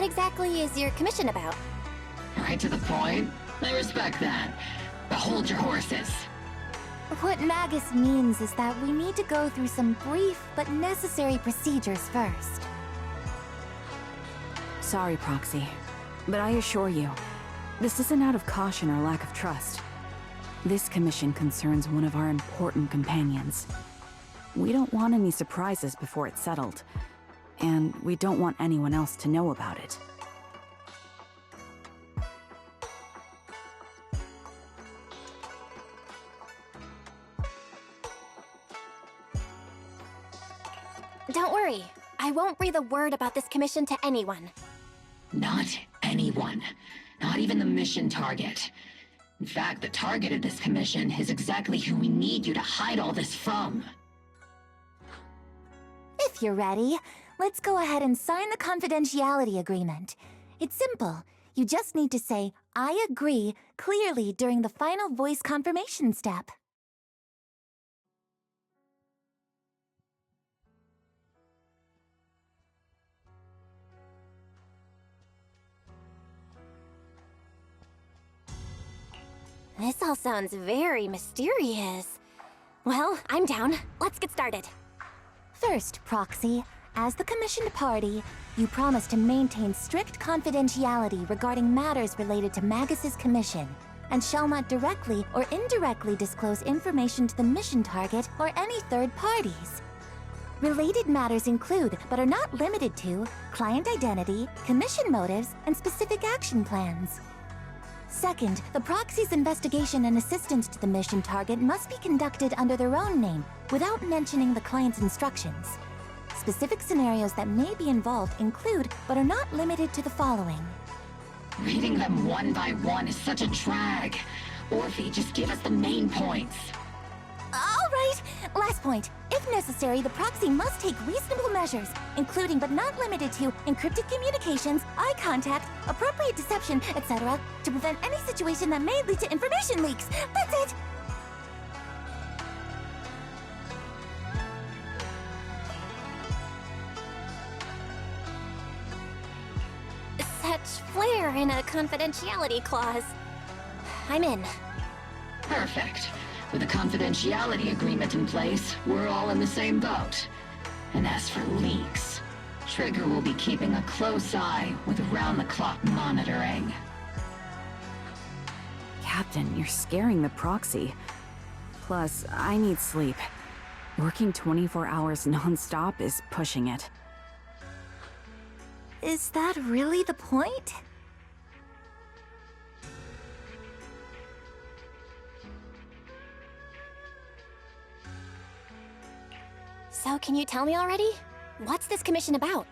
exactly is your commission about? Right to the point. I respect that. But hold your horses. What Magus means is that we need to go through some brief but necessary procedures first. Sorry, Proxy, but I assure you, this isn't out of caution or lack of trust. This commission concerns one of our important companions. We don't want any surprises before it's settled, and we don't want anyone else to know about it. Don't worry, I won't breathe a word about this commission to anyone. Not anyone. Not even the mission target. In fact, the target of this commission is exactly who we need you to hide all this from. If you're ready, let's go ahead and sign the confidentiality agreement. It's simple. You just need to say, "I agree," clearly during the final voice confirmation step. This all sounds very mysterious. Well, I'm down. Let's get started. First, Proxy, as the commissioned party, you promise to maintain strict confidentiality regarding matters related to Magus's commission, and shall not directly or indirectly disclose information to the mission target or any third parties. Related matters include, but are not limited to, client identity, commission motives, and specific action plans. Second, the proxy's investigation and assistance to the mission target must be conducted under their own name, without mentioning the client's instructions. Specific scenarios that may be involved include, but are not limited to the following. Reading them one by one is such a drag. Orphe, just give us the main points. All right, last point. If necessary, the proxy must take reasonable measures, including but not limited to encrypted communications, eye contact, appropriate deception, etc., to prevent any situation that may lead to information leaks. That's it! Such flair in a confidentiality clause. I'm in. Perfect. With a confidentiality agreement in place, we're all in the same boat. And as for leaks, Trigger will be keeping a close eye with round-the-clock monitoring. Captain, you're scaring the proxy. Plus, I need sleep. Working 24 hours non-stop is pushing it. Is that really the point? So, can you tell me already? What's this commission about?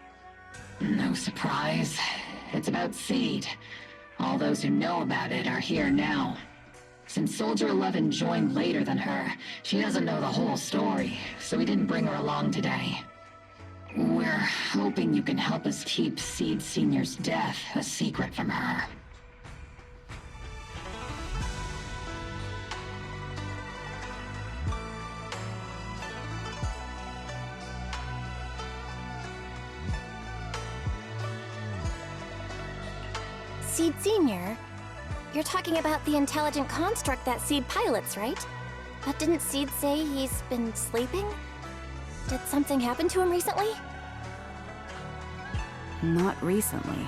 No surprise. It's about Seed. All those who know about it are here now. Since Soldier 11 joined later than her, she doesn't know the whole story, so we didn't bring her along today. We're hoping you can help us keep Seed Senior's death a secret from her. Seed Senior? You're talking about the intelligent construct that Seed pilots, right? But didn't Seed say he's been sleeping? Did something happen to him recently? Not recently.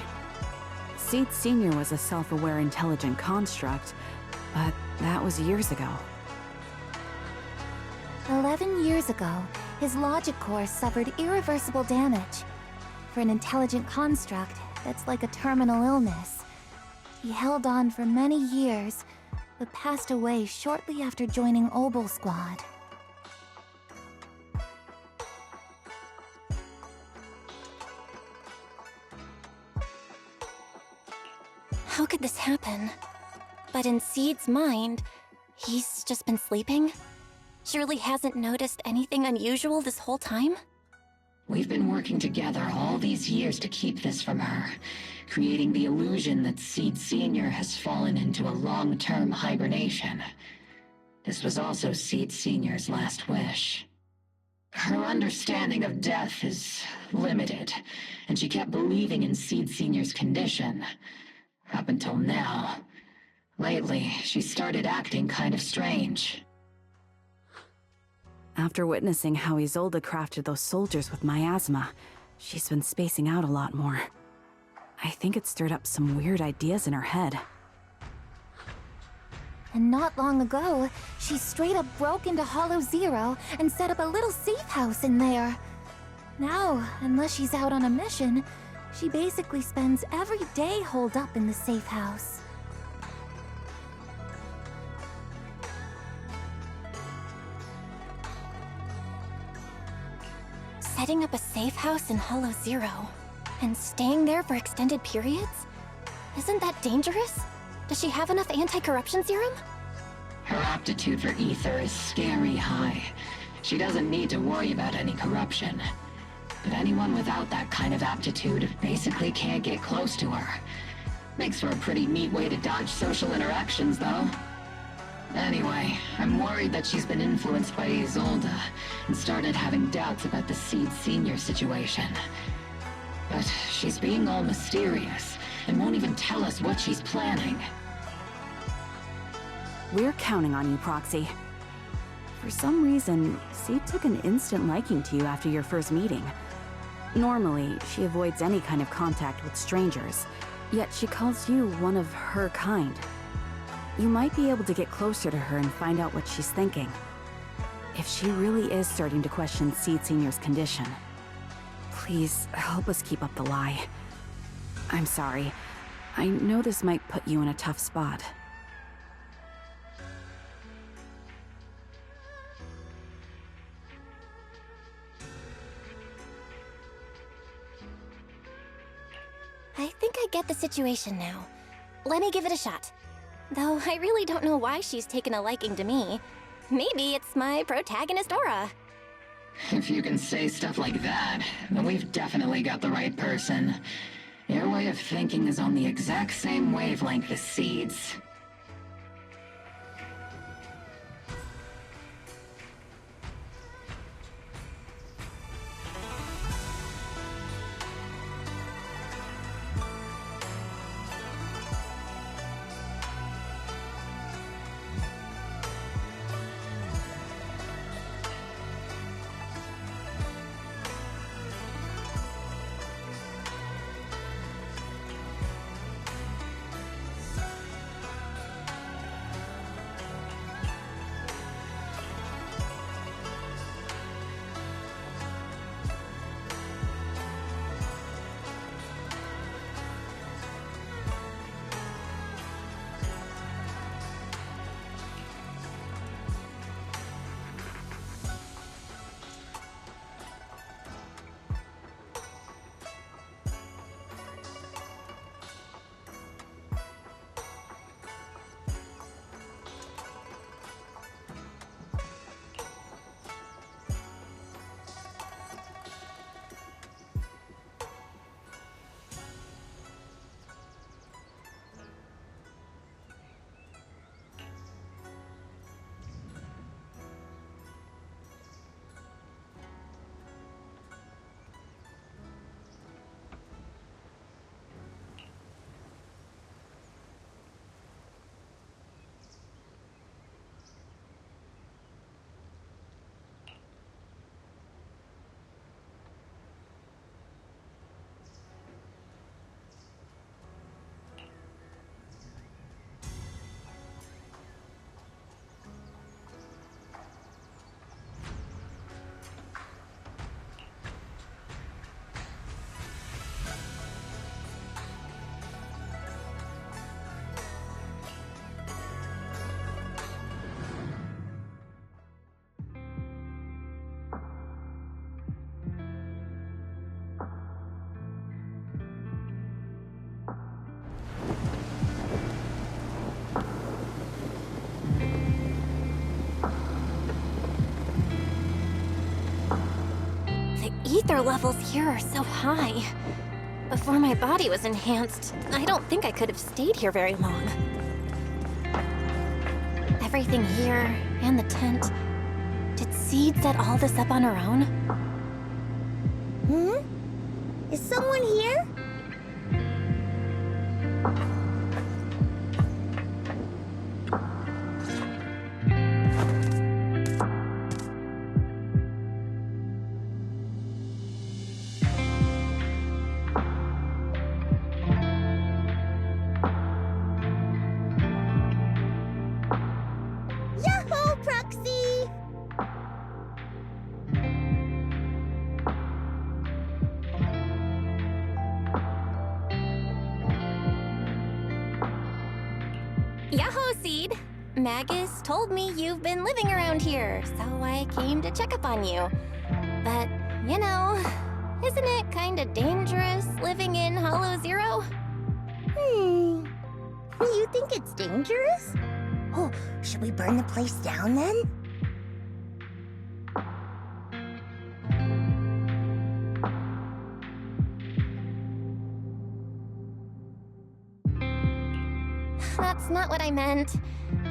Seed Senior was a self-aware intelligent construct, but that was years ago. 11 years ago, his logic core suffered irreversible damage. For an intelligent construct, that's like a terminal illness. He held on for many years, but passed away shortly after joining Obel Squad. How could this happen? But in Seed's mind, he's just been sleeping? Surely hasn't noticed anything unusual this whole time? We've been working together all these years to keep this from her, creating the illusion that Seed Senior has fallen into a long-term hibernation. This was also Seed Senior's last wish. her understanding of death is limited, and she kept believing in Seed Senior's condition. Up until now. Lately, she started acting kind of strange. After witnessing how Isolde crafted those soldiers with miasma, she's been spacing out a lot more. I think it stirred up some weird ideas in her head. And not long ago, she straight up broke into Hollow Zero and set up a little safe house in there. Now, unless she's out on a mission, she basically spends every day holed up in the safe house. Setting up a safe house in Hollow Zero and staying there for extended periods? Isn't that dangerous? Does she have enough anti-corruption serum? Her aptitude for ether is scary high. She doesn't need to worry about any corruption. But anyone without that kind of aptitude basically can't get close to her. Makes for a pretty neat way to dodge social interactions, though. Anyway, I'm worried that she's been influenced by Isolde and started having doubts about the Seed Senior situation. But she's being all mysterious and won't even tell us what she's planning. We're counting on you, Proxy. For some reason, Seed took an instant liking to you after your first meeting. Normally, she avoids any kind of contact with strangers, yet she calls you one of her kind. You might be able to get closer to her and find out what she's thinking. If she really is starting to question Seed Senior's condition, please help us keep up the lie. I'm sorry. I know this might put you in a tough spot. I think I get the situation now. Let me give it a shot. Though I really don't know why she's taken a liking to me. Maybe it's my protagonist aura. If you can say stuff like that, then we've definitely got the right person. Your way of thinking is on the exact same wavelength as Seed's. Ether levels here are so high. Before my body was enhanced, I don't think I could have stayed here very long. Everything here, and the tent, did Seed set all this up on her own? Is someone here? Yahoo, Proxy! Yahoo, Seed! Magus told me you've been living around here, so I came to check up on you. But, you know, isn't it kinda dangerous living in Hollow Zero? You think it's dangerous? Oh, should we burn the place down then? That's not what I meant.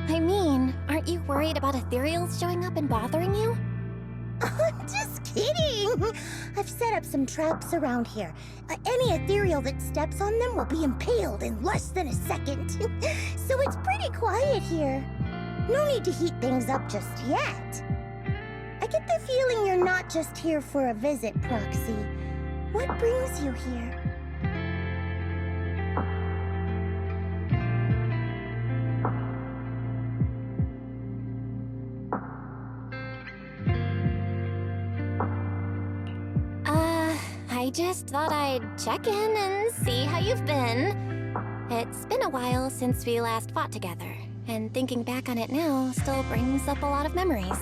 I mean, aren't you worried about ethereals showing up and bothering you? Just kidding! I've set up some traps around here. Any ethereal that steps on them will be impaled in less than a second. So it's pretty quiet here. No need to heat things up just yet. I get the feeling you're not just here for a visit, Proxy. What brings you here? I just thought I'd check in and see how you've been. It's been a while since we last fought together, and thinking back on it now still brings up a lot of memories.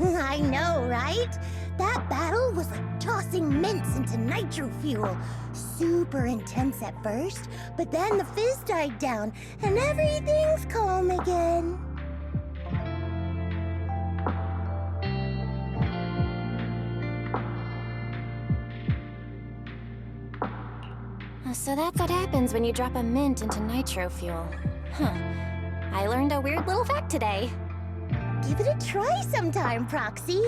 I know, right? That battle was like tossing mints into nitro fuel. Super intense at first, but then the fizz died down, and everything's calm again. So that's what happens when you drop a mint into nitro fuel. Huh. I learned a weird little fact today. Give it a try sometime, Proxy.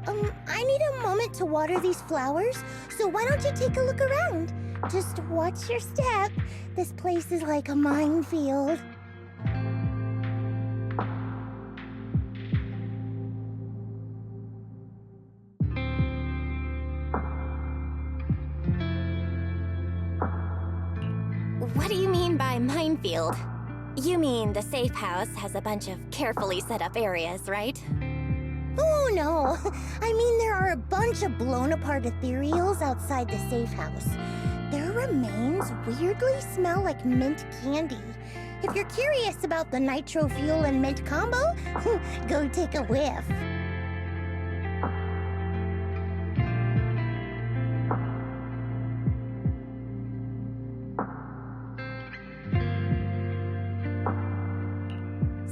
I need a moment to water these flowers, so why don't you take a look around? Just watch your step. This place is like a minefield. What do you mean by minefield? You mean the safe house has a bunch of carefully set up areas, right? Oh no, I mean there are a bunch of blown apart ethereals outside the safe house. Their remains weirdly smell like mint candy. If you're curious about the nitro fuel and mint combo, go take a whiff.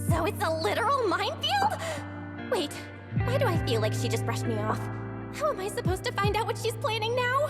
So it's a literal minefield? Wait, why do I feel like she just brushed me off? How am I supposed to find out what she's planning now?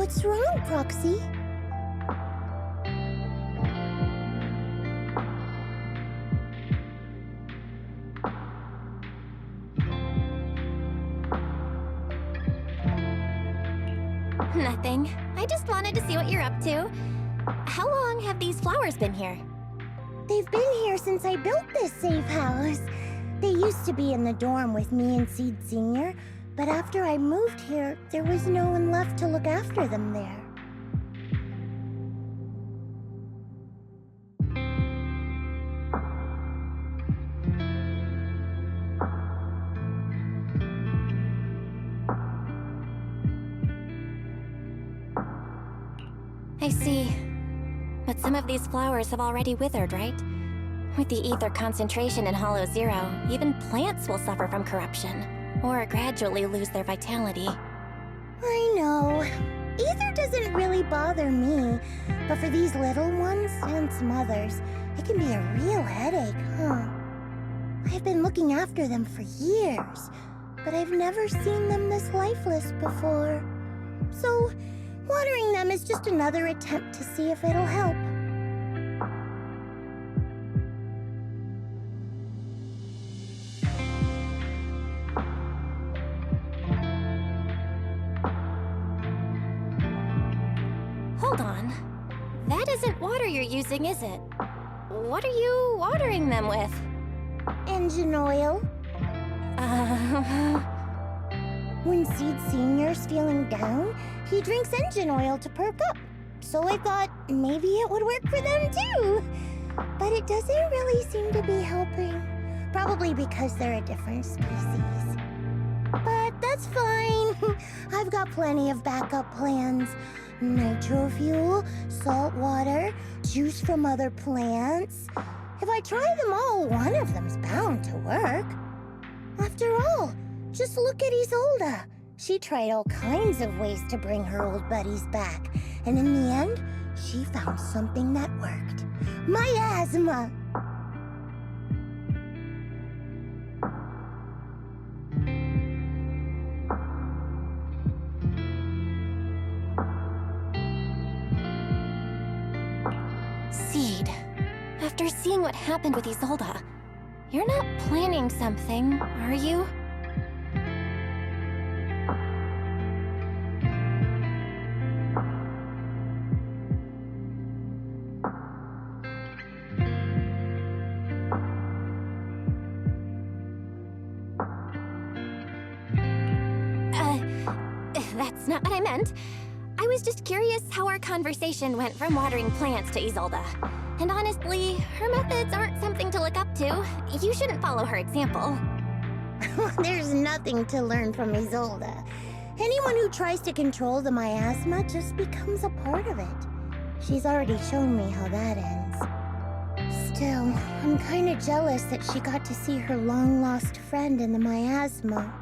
What's wrong, Proxy? Nothing. I just wanted to see what you're up to. How long have these flowers been here? They've been here since I built this safe house. They used to be in the dorm with me and Seed Sr., but after I moved here, there was no one left to look after them there. I see. But some of these flowers have already withered, right? With the ether concentration in Hollow Zero, even plants will suffer from corruption, or gradually lose their vitality. I know. Ether doesn't really bother me, but for these little ones and some others, it can be a real headache, huh? I've been looking after them for years, but I've never seen them this lifeless before. So, watering them is just another attempt to see if it'll help. Hold on. That isn't water you're using, is it? What are you watering them with? Engine oil. When Seed Senior's feeling down, he drinks engine oil to perk up. So I thought maybe it would work for them too. But it doesn't really seem to be helping. Probably because they're a different species. But that's fine. I've got plenty of backup plans. Nitro fuel, salt water, juice from other plants. If I try them all, one of them's bound to work. After all, just look at Isolde. She tried all kinds of ways to bring her old buddies back, and in the end, she found something that worked. Miasma! Seed, after seeing what happened with Isolde, you're not planning something, are you? That's not what I meant. I was just curious how our conversation went from watering plants to Isolde. And honestly, her methods aren't something to look up to. You shouldn't follow her example. There's nothing to learn from Isolde. Anyone who tries to control the miasma just becomes a part of it. She's already shown me how that ends. Still, I'm kinda jealous that she got to see her long-lost friend in the miasma.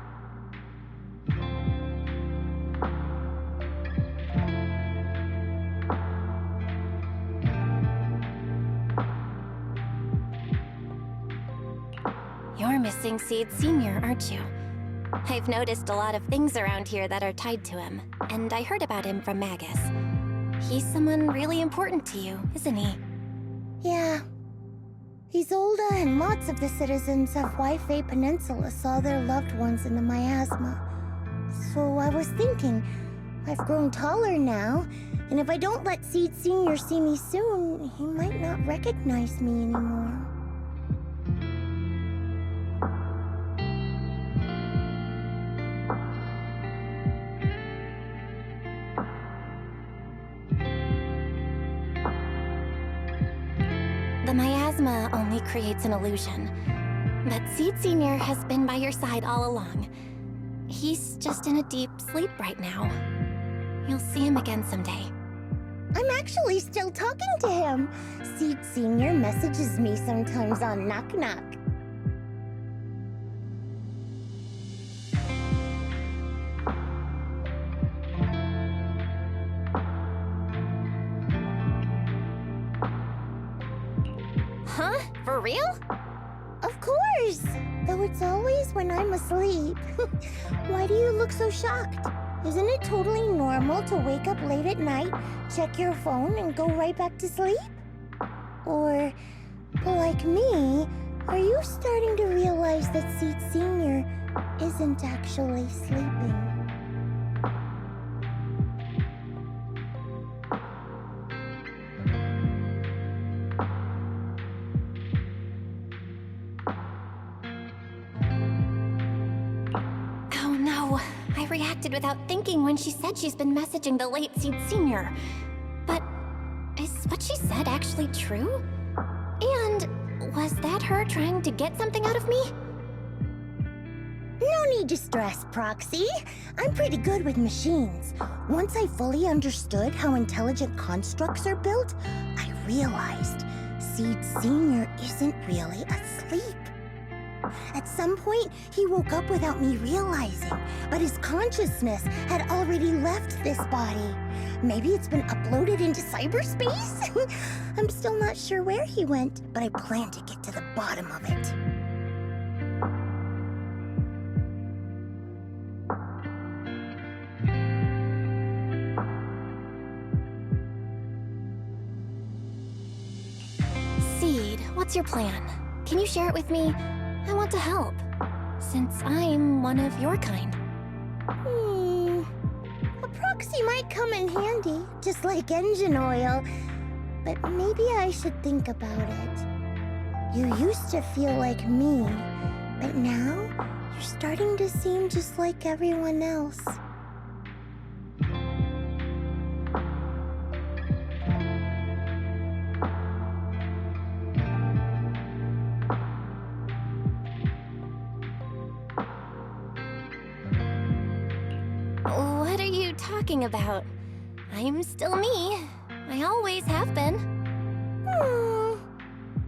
You're missing Seed Sr., aren't you? I've noticed a lot of things around here that are tied to him, and I heard about him from Magus. He's someone really important to you, isn't he? Yeah. Isolde and lots of the citizens of Wi-Fi Peninsula saw their loved ones in the miasma. So I was thinking, I've grown taller now, and if I don't let Seed Sr. see me soon, he might not recognize me anymore. The miasma only creates an illusion, but Seed Sr. has been by your side all along. He's just in a deep sleep right now. You'll see him again someday. I'm actually still talking to him. Seed Sr. messages me sometimes on Knock Knock. Huh? For real? Of course! Though it's always when I'm asleep. Why do you look so shocked? Isn't it totally normal to wake up late at night, check your phone, and go right back to sleep? Or, like me, are you starting to realize that Seed Senior isn't actually sleeping? Oh no, I reacted without thinking when she said she's been messaging the late Seed Senior. But is what she said actually true? And was that her trying to get something out of me? No need to stress, Proxy. I'm pretty good with machines. Once I fully understood how intelligent constructs are built, I realized Seed Senior isn't really asleep. At some point, he woke up without me realizing, but his consciousness had already left this body. Maybe it's been uploaded into cyberspace? I'm still not sure where he went, but I plan to get to the bottom of it. Seed, what's your plan? Can you share it with me? I want to help, since I'm one of your kind. A proxy might come in handy, just like engine oil. But maybe I should think about it. You used to feel like me, but now you're starting to seem just like everyone else. What are you talking about? I'm still me. I always have been.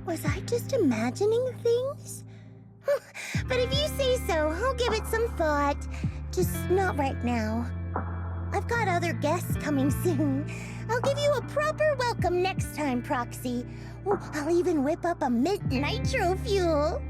Was I just imagining things? But if you say so, I'll give it some thought. Just not right now. I've got other guests coming soon. I'll give you a proper welcome next time, Proxy. Oh, I'll even whip up a mint nitro fuel.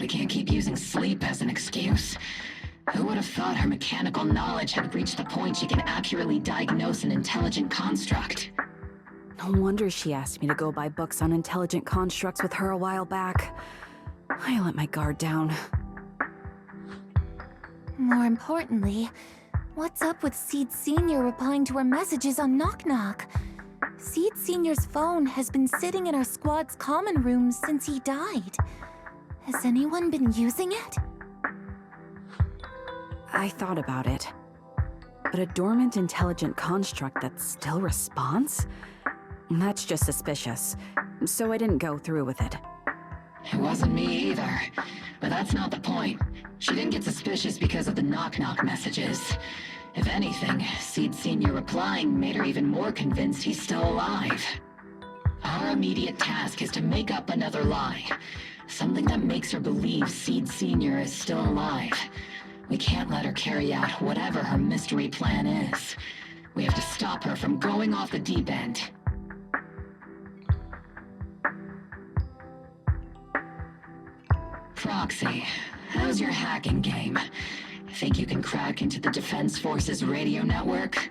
We can't keep using sleep as an excuse. Who would have thought her mechanical knowledge had reached the point she can accurately diagnose an intelligent construct? No wonder she asked me to go buy books on intelligent constructs with her a while back. I let my guard down. More importantly, what's up with Seed Senior replying to our messages on Knock Knock? Seed Senior's phone has been sitting in our squad's common room since he died. Has anyone been using it? I thought about it. But a dormant intelligent construct that still responds? That's just suspicious. So I didn't go through with it. It wasn't me either. But that's not the point. She didn't get suspicious because of the knock-knock messages. If anything, Seed Sr. replying made her even more convinced he's still alive. Our immediate task is to make up another lie. Something that makes her believe Seed Sr. is still alive. We can't let her carry out whatever her mystery plan is. We have to stop her from going off the deep end. Proxy, how's your hacking game? Think you can crack into the Defense Forces radio network?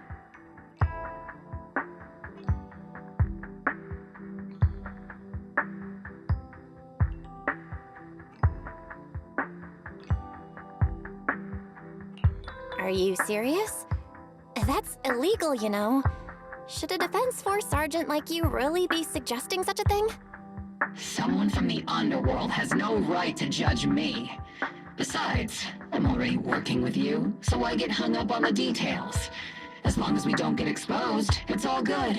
Are you serious? That's illegal, you know. Should a Defense Force sergeant like you really be suggesting such a thing? Someone from the underworld has no right to judge me. Besides, I'm already working with you, so why get hung up on the details? As long as we don't get exposed, it's all good.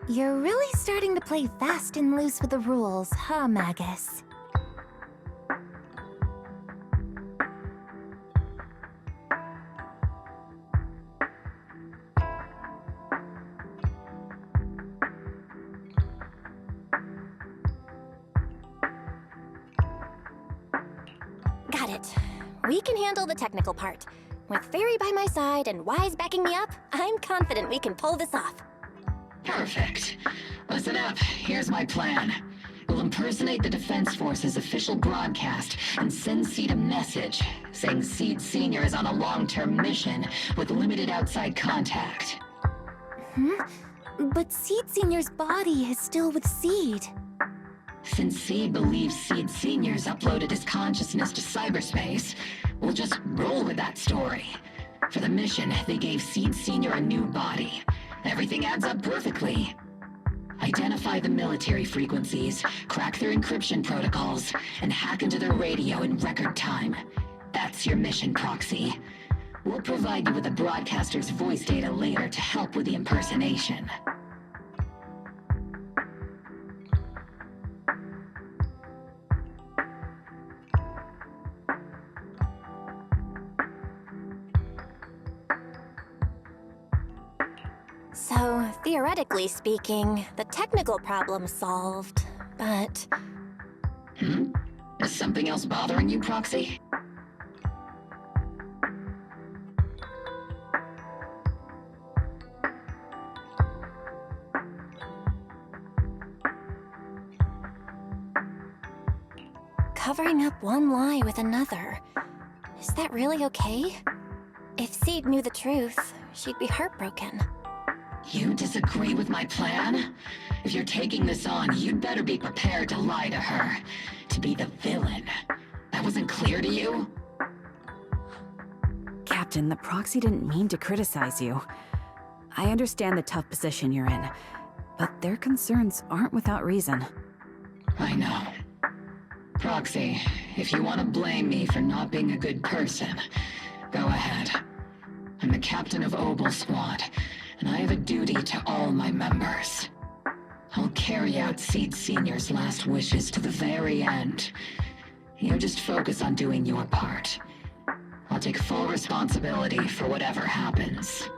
You're really starting to play fast and loose with the rules, huh, Magus? Got it. We can handle the technical part. With Fairy by my side and Wise backing me up, I'm confident we can pull this off. Perfect. Listen up, here's my plan. We'll impersonate the Defense Force's official broadcast and send Seed a message saying Seed Sr. is on a long-term mission with limited outside contact. But Seed Senior's body is still with Seed. Since Seed believes Seed Sr.'s uploaded his consciousness to cyberspace, we'll just roll with that story. For the mission, they gave Seed Sr. a new body. Everything adds up perfectly. Identify the military frequencies, crack their encryption protocols, and hack into their radio in record time. That's your mission, Proxy. We'll provide you with the broadcaster's voice data later to help with the impersonation. So, theoretically speaking, the technical problem's solved, but... Is something else bothering you, Proxy? Covering up one lie with another. Is that really okay? If Seed knew the truth, she'd be heartbroken. You disagree with my plan? If you're taking this on, you'd better be prepared to lie to her. To be the villain. That wasn't clear to you? Captain, the Proxy didn't mean to criticize you. I understand the tough position you're in, but their concerns aren't without reason. I know. Proxy, if you want to blame me for not being a good person, go ahead. I'm the captain of Obel Squad, and I have a duty to all my members. I'll carry out Seed Senior's last wishes to the very end. You just focus on doing your part. I'll take full responsibility for whatever happens.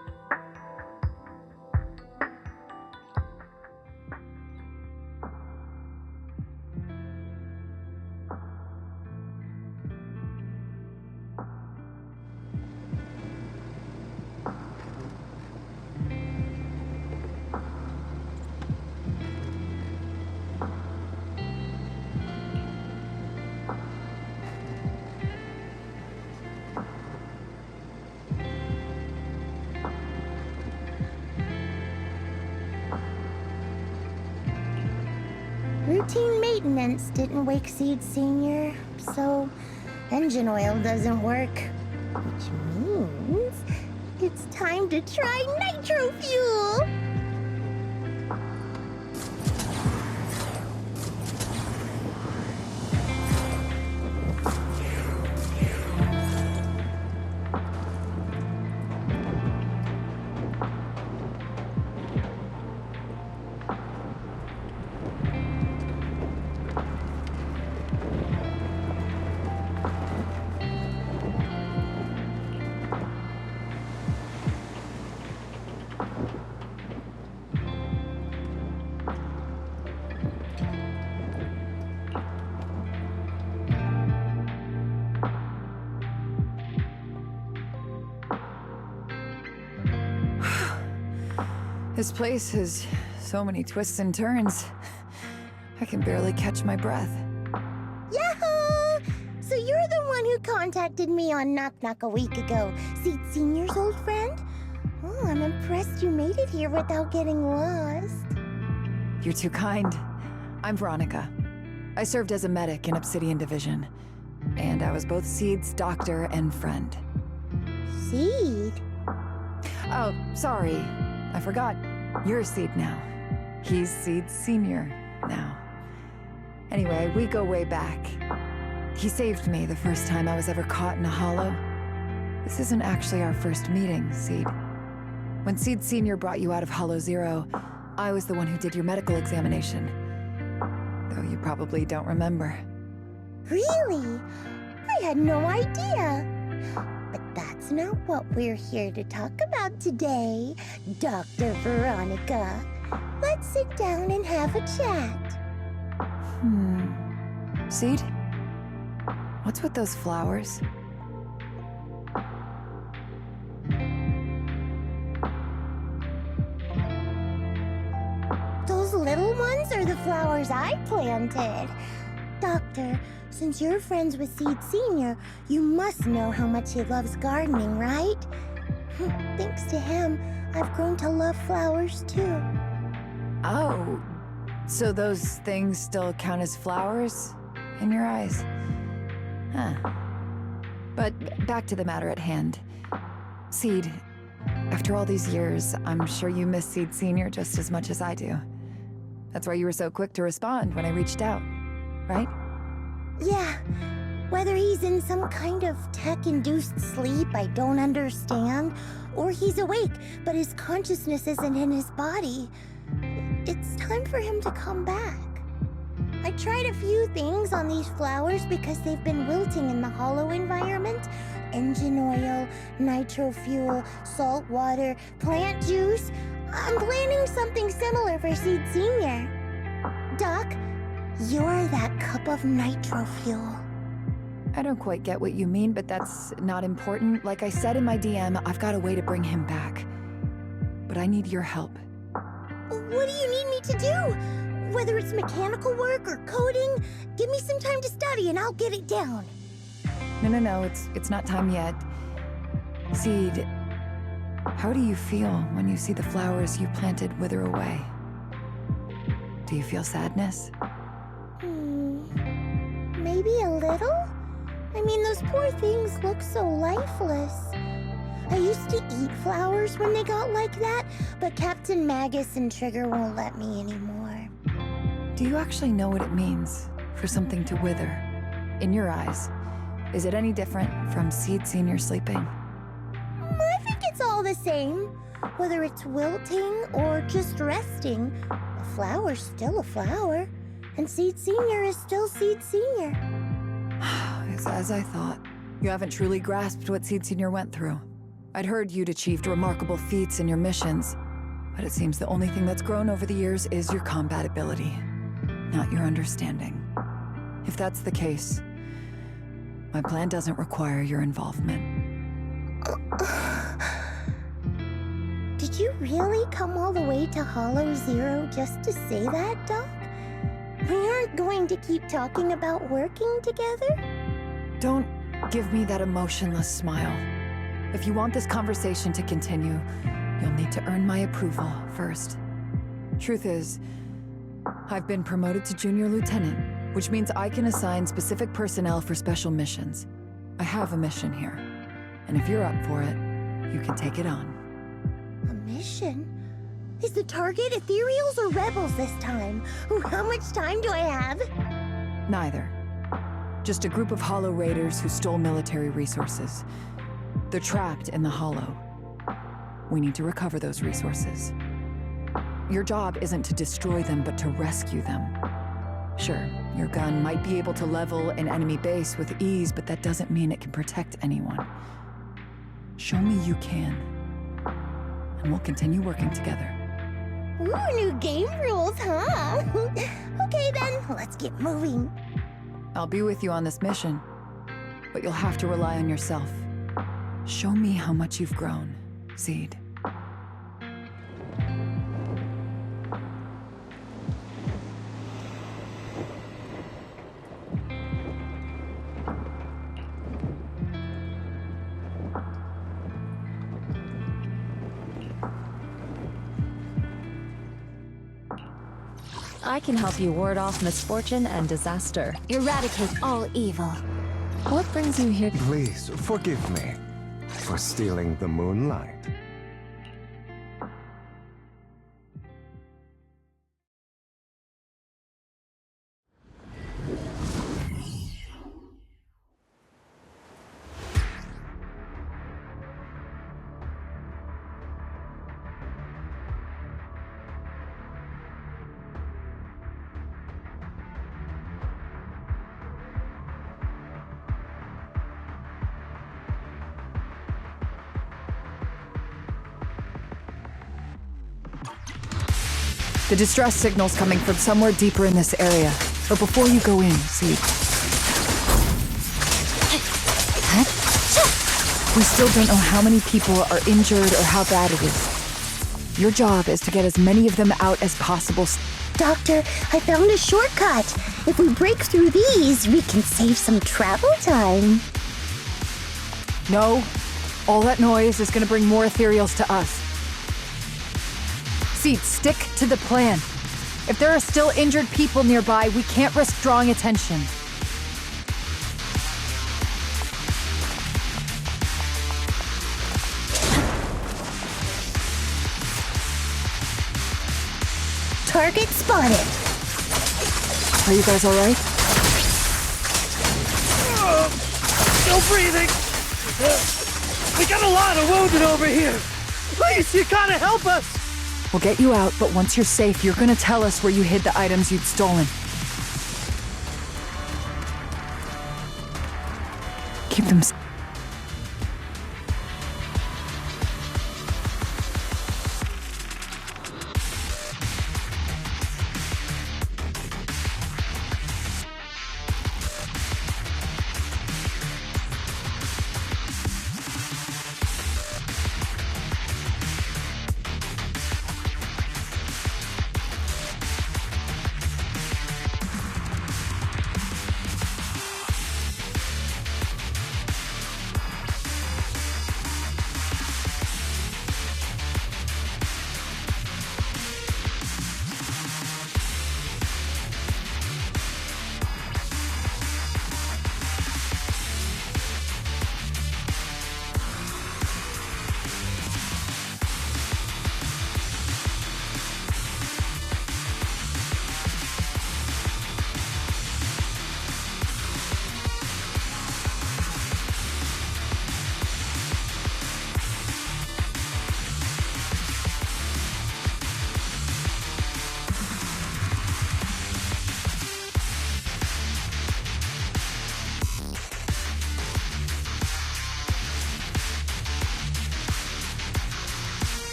Routine maintenance didn't wake Seed Senior, so engine oil doesn't work. Which means it's time to try nitro fuel! This place has so many twists and turns. I can barely catch my breath. Yahoo! So you're the one who contacted me on Knock Knock a week ago, Seed Senior's old friend? Oh, I'm impressed you made it here without getting lost. You're too kind. I'm Veronica. I served as a medic in Obsidian Division. And I was both Seed's doctor and friend. Seed? Oh, sorry. I forgot. You're Seed now. He's Seed Senior now. Anyway, we go way back. He saved me the first time I was ever caught in a hollow. This isn't actually our first meeting, Seed. When Seed Senior brought you out of Hollow Zero, I was the one who did your medical examination. Though you probably don't remember. Really? I had no idea. But that's not what we're here to talk about today, Dr. Veronica. Let's sit down and have a chat. Seed? What's with those flowers? Those little ones are the flowers I planted. Doctor, since you're friends with Seed Senior, you must know how much he loves gardening, right? Thanks to him, I've grown to love flowers too. Oh, so those things still count as flowers in your eyes? Huh. But back to the matter at hand. Seed, after all these years, I'm sure you miss Seed Senior just as much as I do. That's why you were so quick to respond when I reached out, right? Yeah, whether he's in some kind of tech-induced sleep I don't understand, or he's awake, but his consciousness isn't in his body, it's time for him to come back. I tried a few things on these flowers because they've been wilting in the hollow environment. Engine oil, nitro fuel, salt water, plant juice. I'm planning something similar for Seed Senior. Doc, you're that cup of nitro fuel. I don't quite get what you mean, but that's not important. Like I said in my DM, I've got a way to bring him back. But I need your help. What do you need me to do? Whether it's mechanical work or coding, give me some time to study and I'll get it down. No, it's not time yet. Seed, how do you feel when you see the flowers you planted wither away? Do you feel sadness? Maybe a little? I mean, those poor things look so lifeless. I used to eat flowers when they got like that, but Captain Magus and Trigger won't let me anymore. Do you actually know what it means for something to wither? In your eyes, is it any different from Seed Senior sleeping? I think it's all the same. Whether it's wilting or just resting, a flower's still a flower, and Seed Senior is still Seed Senior. It's as I thought. You haven't truly grasped what Seed Senior went through. I'd heard you'd achieved remarkable feats in your missions, but it seems the only thing that's grown over the years is your combat ability, not your understanding. If that's the case, my plan doesn't require your involvement. Did you really come all the way to Hollow Zero just to say that, Doc? We aren't going to keep talking about working together? Don't give me that emotionless smile. If you want this conversation to continue, you'll need to earn my approval first. Truth is, I've been promoted to Junior Lieutenant, which means I can assign specific personnel for special missions. I have a mission here, and if you're up for it, you can take it on. A mission? Is the target Ethereals or Rebels this time? How much time do I have? Neither. Just a group of Hollow Raiders who stole military resources. They're trapped in the Hollow. We need to recover those resources. Your job isn't to destroy them, but to rescue them. Sure, your gun might be able to level an enemy base with ease, but that doesn't mean it can protect anyone. Show me you can, and we'll continue working together. Ooh, new game rules, huh? Okay then, let's get moving. I'll be with you on this mission, but you'll have to rely on yourself. Show me how much you've grown, Seed. I can help you ward off misfortune and disaster. Eradicate all evil. What brings you here? Please forgive me for stealing the moonlight. The distress signal's coming from somewhere deeper in this area. But before you go in, see. We still don't know how many people are injured or how bad it is. Your job is to get as many of them out as possible. Doctor, I found a shortcut. If we break through these, we can save some travel time. No. All that noise is gonna bring more ethereals to us. Seed, stick to the plan. If there are still injured people nearby, we can't risk drawing attention. Target spotted. Are you guys alright? Still breathing. We got a lot of wounded over here. Please, you gotta help us. We'll get you out, but once you're safe, you're gonna tell us where you hid the items you'd stolen. Keep them.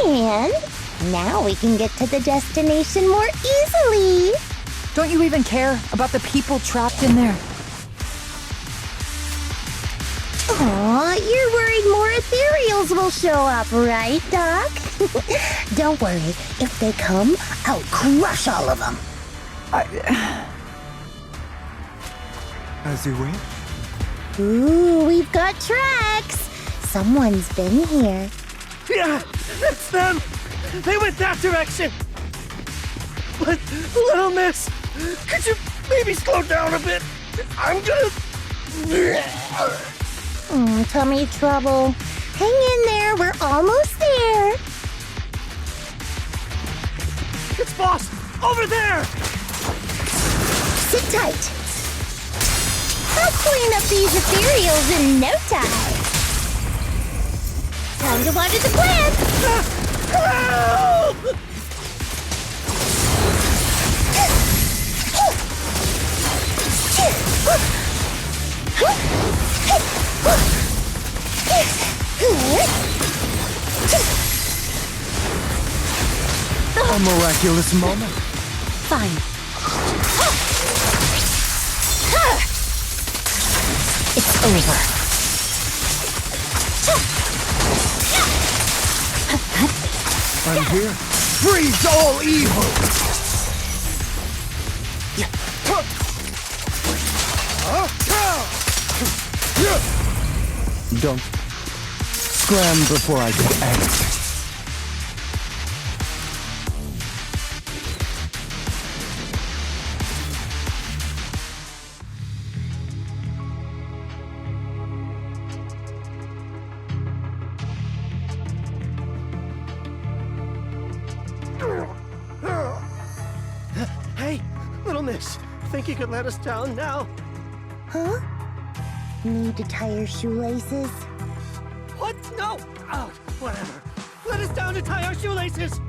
And now we can get to the destination more easily. Don't you even care about the people trapped in there? Aw, you're worried more ethereals will show up, right, Doc? Don't worry. If they come, I'll crush all of them. As you wish. Ooh, we've got tracks. Someone's been here. Yeah, it's them. They went that direction. But, little miss, could you maybe slow down a bit? I'm gonna... Tummy trouble. Hang in there, we're almost there. It's Boss, over there. Sit tight. I'll clean up these ethereals in no time. Time to water the plants. Help! A miraculous moment. Fine. It's over. I'm here. Freeze all evil! Don't scram before I get angry. Hey, little miss. Think you could let us down now? Huh? Need to tie your shoelaces? What? No! Oh, whatever. Let us down to tie our shoelaces!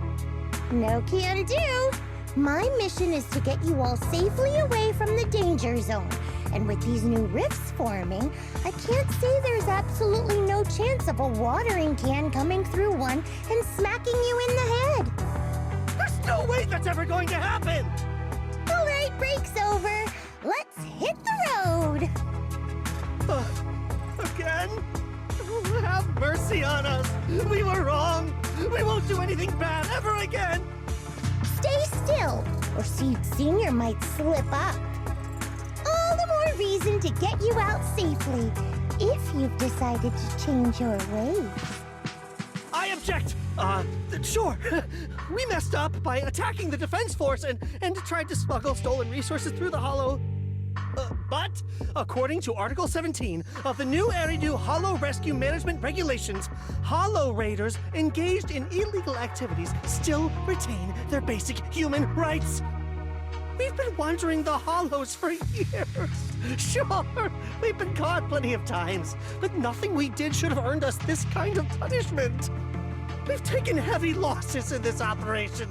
No can do. My mission is to get you all safely away from the danger zone. And with these new rifts forming, I can't say there's absolutely no chance of a watering can coming through one and smacking you in the head. There's no way that's ever going to happen! All right, break's over. Let's hit the road. Again? Have mercy on us. We were wrong. We won't do anything bad ever again. Stay still, or Seed Senior might slip up. All the more reason to get you out safely, if you've decided to change your ways. I object! Sure. We messed up by attacking the defense force and tried to smuggle stolen resources through the Hollow. But, according to Article 17 of the new Eridu Hollow Rescue Management Regulations, Hollow Raiders engaged in illegal activities still retain their basic human rights. We've been wandering the Hollows for years. Sure, we've been caught plenty of times, but nothing we did should have earned us this kind of punishment. We've taken heavy losses in this operation.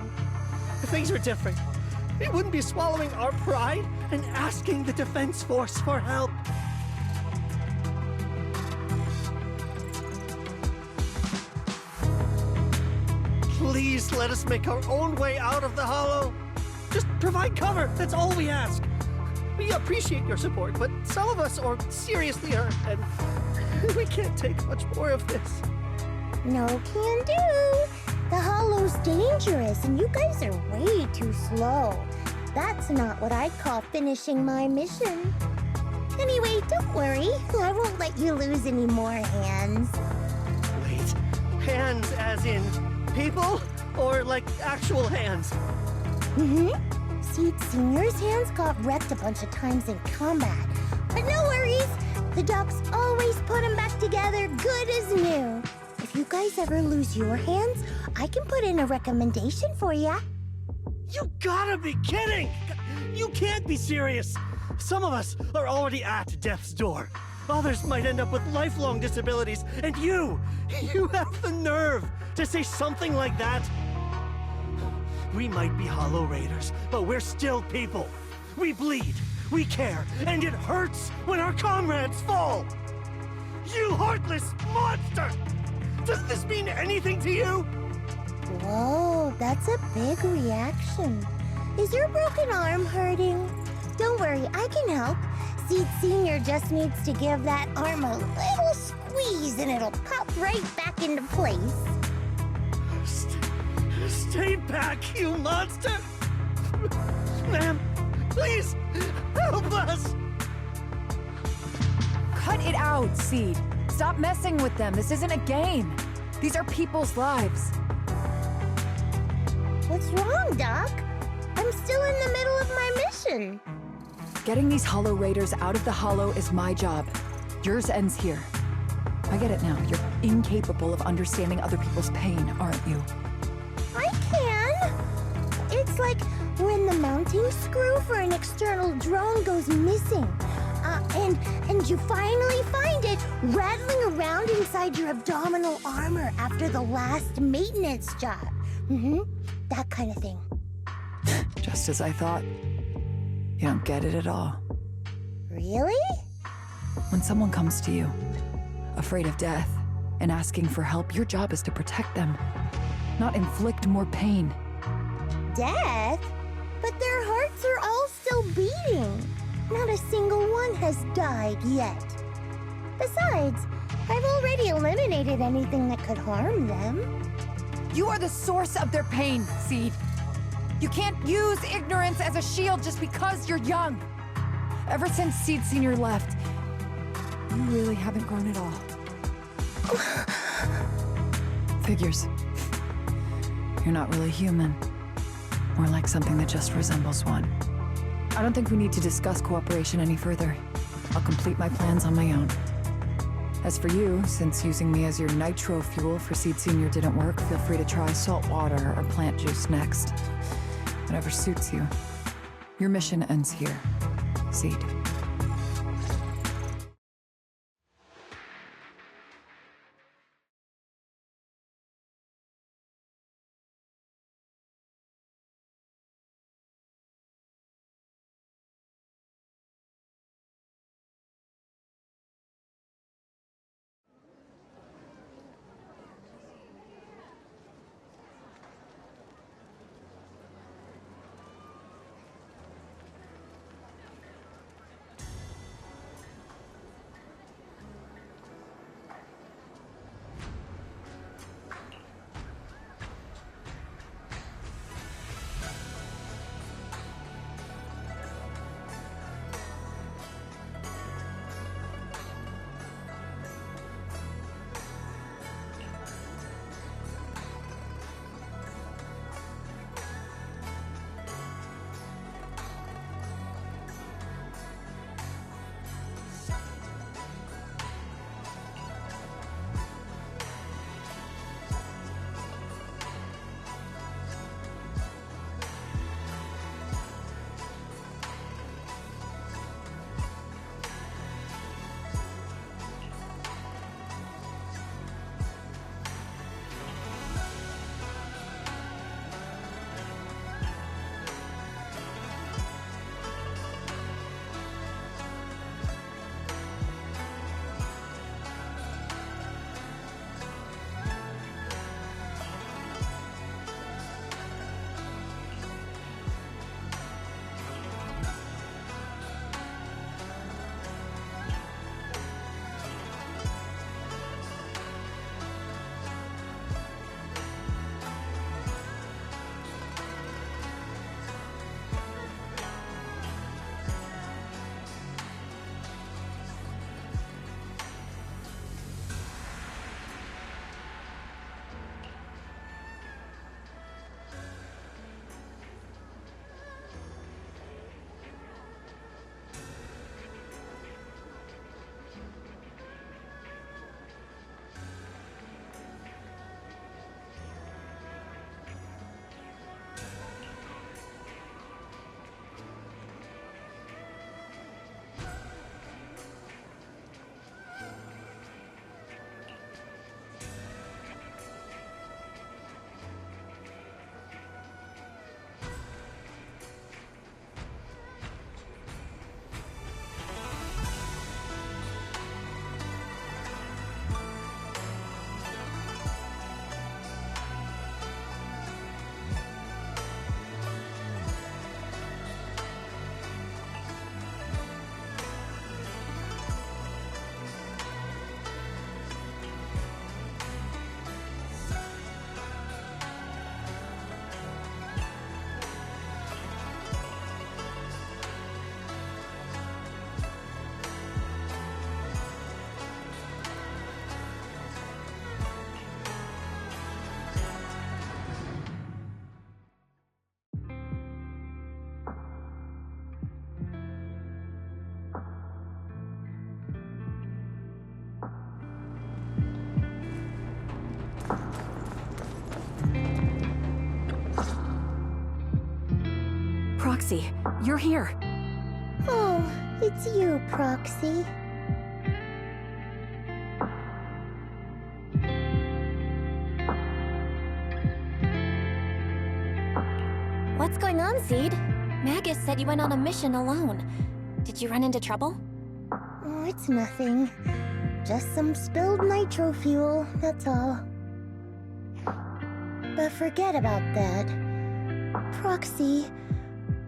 If things were different, we wouldn't be swallowing our pride and asking the defense force for help. Please let us make our own way out of the Hollow. Just provide cover, that's all we ask. We appreciate your support, but some of us are seriously hurt, and we can't take much more of this. No can do. The Hollow's dangerous, and you guys are way too slow. That's not what I'd call finishing my mission. Anyway, don't worry. I won't let you lose any more hands. Wait, hands as in people? Or like actual hands? Seed Senior's hands got wrecked a bunch of times in combat. But no worries. The docs always put them back together good as new. If you guys ever lose your hands, I can put in a recommendation for ya. You gotta be kidding! You can't be serious! Some of us are already at death's door. Others might end up with lifelong disabilities, and you have the nerve to say something like that? We might be Hollow Raiders, but we're still people. We bleed, we care, and it hurts when our comrades fall! You heartless monster! Does this mean anything to you? Whoa, that's a big reaction. Is your broken arm hurting? Don't worry, I can help. Seed Senior just needs to give that arm a little squeeze and it'll pop right back into place. Stay back, you monster! Ma'am, please, help us! Cut it out, Seed. Stop messing with them. This isn't a game. These are people's lives. What's wrong, Doc? I'm still in the middle of my mission. Getting these Hollow Raiders out of the Hollow is my job. Yours ends here. I get it now. You're incapable of understanding other people's pain, aren't you? I can. It's like when the mounting screw for an external drone goes missing. And you finally find it rattling around inside your abdominal armor after the last maintenance job. That kind of thing. Just as I thought. You don't get it at all. Really? When someone comes to you, afraid of death, and asking for help, your job is to protect them, not inflict more pain. death, but their hearts are all still beating. Not a single one has died yet. Besides, I've already eliminated anything that could harm them. You are the source of their pain, Seed. You can't use ignorance as a shield just because you're young. Ever since Seed Senior left, you really haven't grown at all. Figures. You're not really human. More like something that just resembles one. I don't think we need to discuss cooperation any further. I'll complete my plans on my own. As for you, since using me as your nitro fuel for Seed Senior didn't work, feel free to try salt water or plant juice next. Whatever suits you. Your mission ends here, Seed. Proxy, you're here. Oh, it's you, Proxy. What's going on, Seed? Magus said you went on a mission alone. Did you run into trouble? Oh, it's nothing. Just some spilled nitro fuel, that's all. But forget about that. Proxy,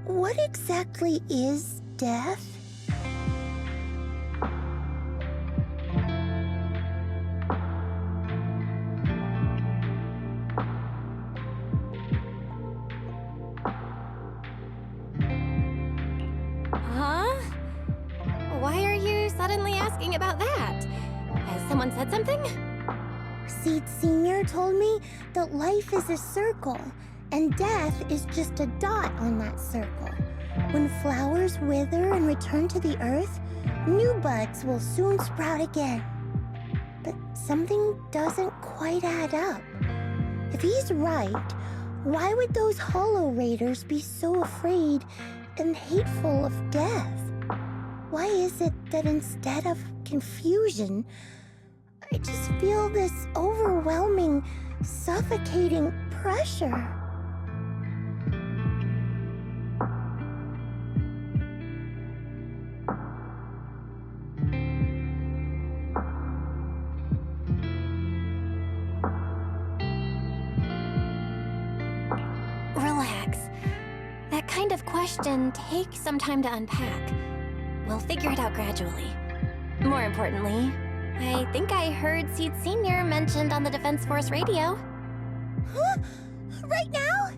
what exactly is death? Huh? Why are you suddenly asking about that? Has someone said something? Seed Senior told me that life is a circle, and death is just a dot on that circle. When flowers wither and return to the earth, new buds will soon sprout again. But something doesn't quite add up. If he's right, why would those Hollow Raiders be so afraid and hateful of death? Why is it that instead of confusion, I just feel this overwhelming, suffocating pressure? Relax. That kind of question takes some time to unpack. We'll figure it out gradually. More importantly, I think I heard Seed Senior mentioned on the Defense Force radio. Huh? Right now?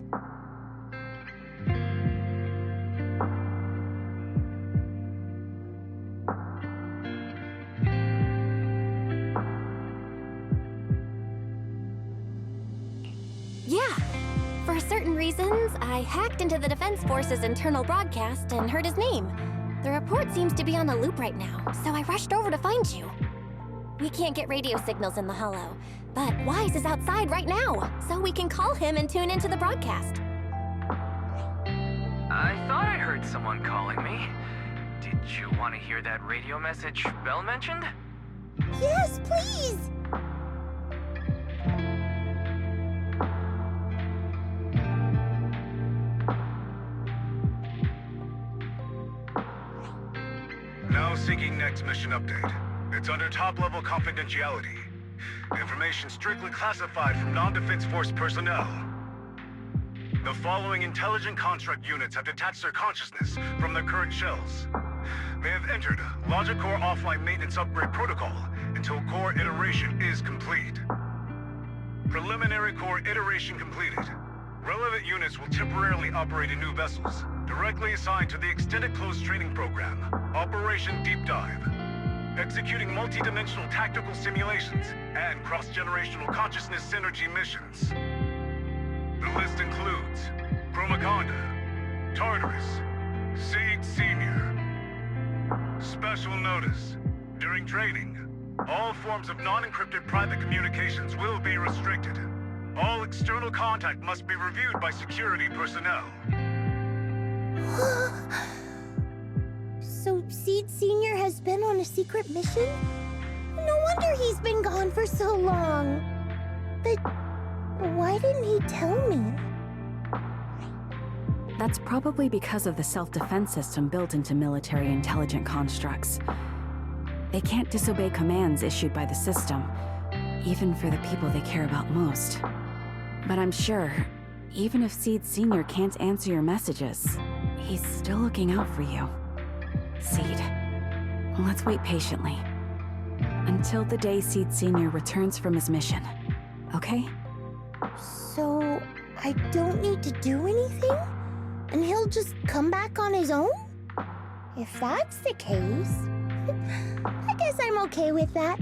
Yeah. For certain reasons, I hacked into the Defense Force's internal broadcast and heard his name. The report seems to be on a loop right now, so I rushed over to find you. We can't get radio signals in the Hollow, but Wise is outside right now, so we can call him and tune into the broadcast. I thought I heard someone calling me. Did you want to hear that radio message Belle mentioned? Yes, please! Now seeking next mission update. It's under top-level confidentiality. Information strictly classified from non-Defense Force personnel. The following intelligent construct units have detached their consciousness from their current shells. They have entered Logic Core offline maintenance upgrade protocol until core iteration is complete. Preliminary core iteration completed. Relevant units will temporarily operate in new vessels, directly assigned to the Extended Closed Training Program, Operation Deep Dive, executing multi-dimensional tactical simulations and cross-generational consciousness synergy missions. The list includes Chromaconda, Tartarus, Seed Senior. Special notice. During training, all forms of non-encrypted private communications will be restricted. All external contact must be reviewed by security personnel. So Seed Senior has been on a secret mission? No wonder he's been gone for so long. But why didn't he tell me? That's probably because of the self-defense system built into military intelligent constructs. They can't disobey commands issued by the system, even for the people they care about most. But I'm sure, even if Seed Senior can't answer your messages, he's still looking out for you. Seed, let's wait patiently. Until the day Seed Senior returns from his mission, okay? So I don't need to do anything? And he'll just come back on his own? If that's the case, I guess I'm okay with that.